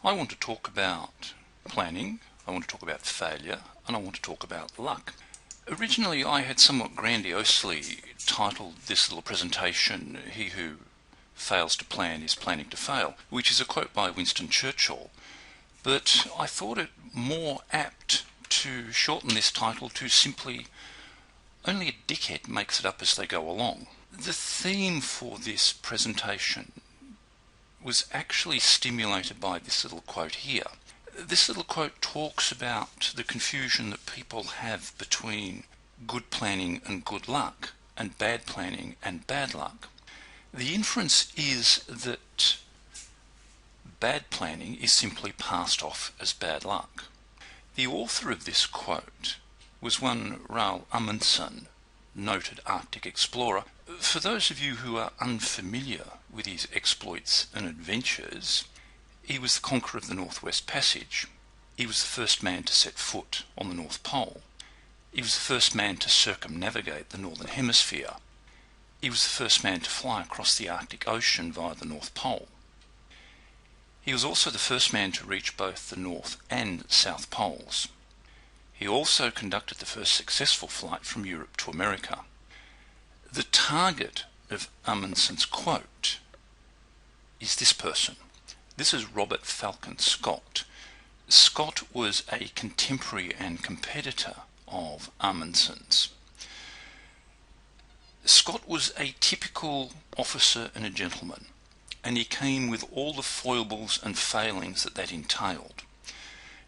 I want to talk about planning, I want to talk about failure, and I want to talk about luck. Originally I had somewhat grandiosely titled this little presentation, "He who fails to plan is planning to fail," which is a quote by Winston Churchill, but I thought it more apt to shorten this title to simply "Only a dickhead makes it up as they go along." The theme for this presentation was actually stimulated by this little quote here. This little quote talks about the confusion that people have between good planning and good luck, and bad planning and bad luck. The inference is that bad planning is simply passed off as bad luck. The author of this quote was one Roald Amundsen, noted Arctic explorer. For those of you who are unfamiliar with his exploits and adventures, he was the conqueror of the Northwest Passage. He was the first man to set foot on the North Pole. He was the first man to circumnavigate the Northern Hemisphere. He was the first man to fly across the Arctic Ocean via the North Pole. He was also the first man to reach both the North and South Poles. He also conducted the first successful flight from Europe to America. The target of Amundsen's quote is this person. This is Robert Falcon Scott. Scott was a contemporary and competitor of Amundsen's. Scott was a typical officer and a gentleman, and he came with all the foibles and failings that entailed,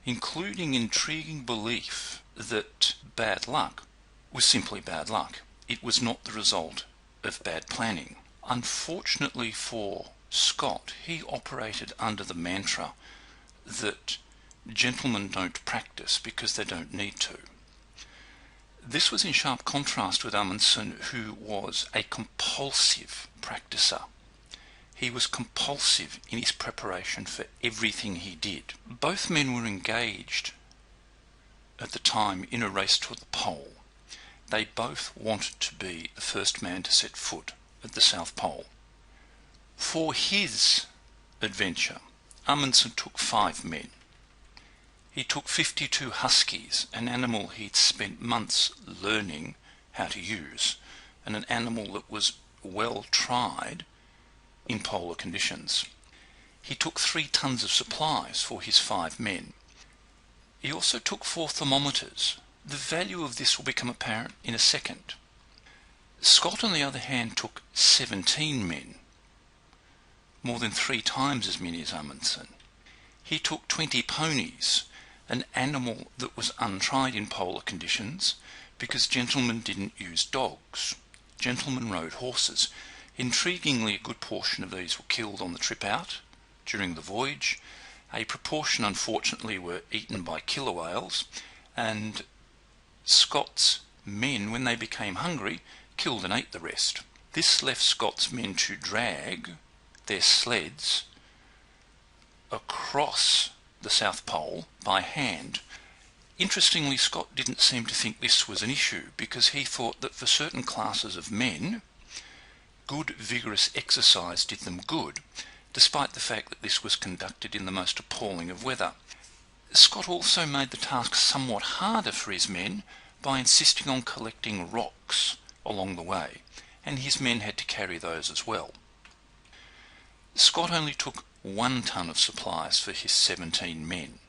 including intriguing belief that bad luck was simply bad luck. It was not the result of bad planning. Unfortunately for Scott, he operated under the mantra that gentlemen don't practice because they don't need to. This was in sharp contrast with Amundsen, who was a compulsive practicer. He was compulsive in his preparation for everything he did. Both men were engaged at the time in a race to the pole. They both wanted to be the first man to set foot at the South Pole. For his adventure, Amundsen took 5 men. He took 52 huskies, an animal he'd spent months learning how to use, and an animal that was well tried in polar conditions. He took 3 tons of supplies for his 5 men. He also took 4 thermometers. The value of this will become apparent in a second. Scott, on the other hand, took 17 men, more than 3 times as many as Amundsen. He took 20 ponies, an animal that was untried in polar conditions because gentlemen didn't use dogs. Gentlemen rode horses. Intriguingly, a good portion of these were killed on the trip out during the voyage. A proportion, unfortunately, were eaten by killer whales, and Scott's men, when they became hungry, killed and ate the rest. This left Scott's men to drag their sleds across the South Pole by hand. Interestingly, Scott didn't seem to think this was an issue, because he thought that for certain classes of men, good vigorous exercise did them good, despite the fact that this was conducted in the most appalling of weather. Scott also made the task somewhat harder for his men by insisting on collecting rocks along the way, and his men had to carry those as well. Scott only took 1 ton of supplies for his 17 men.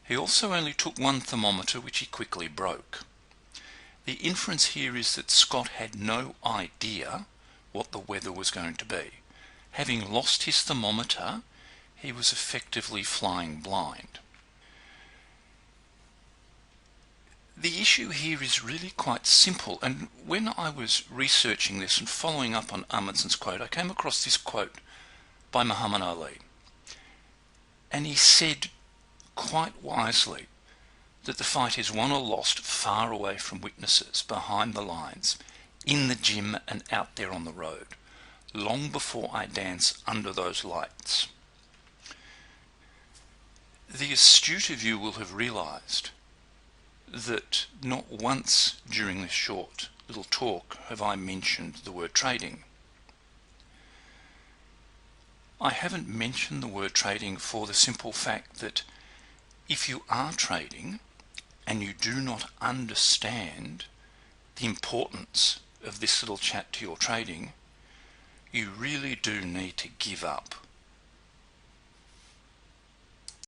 He also only took 1 thermometer, which he quickly broke. The inference here is that Scott had no idea what the weather was going to be. Having lost his thermometer, he was effectively flying blind. The issue here is really quite simple, and when I was researching this and following up on Amundsen's quote, I came across this quote by Muhammad Ali, and he said quite wisely that the fight is won or lost far away from witnesses, behind the lines, in the gym and out there on the road, long before I dance under those lights. The astute of you will have realized that not once during this short little talk have I mentioned the word trading. I haven't mentioned the word trading for the simple fact that if you are trading and you do not understand the importance of this little chat to your trading, you really do need to give up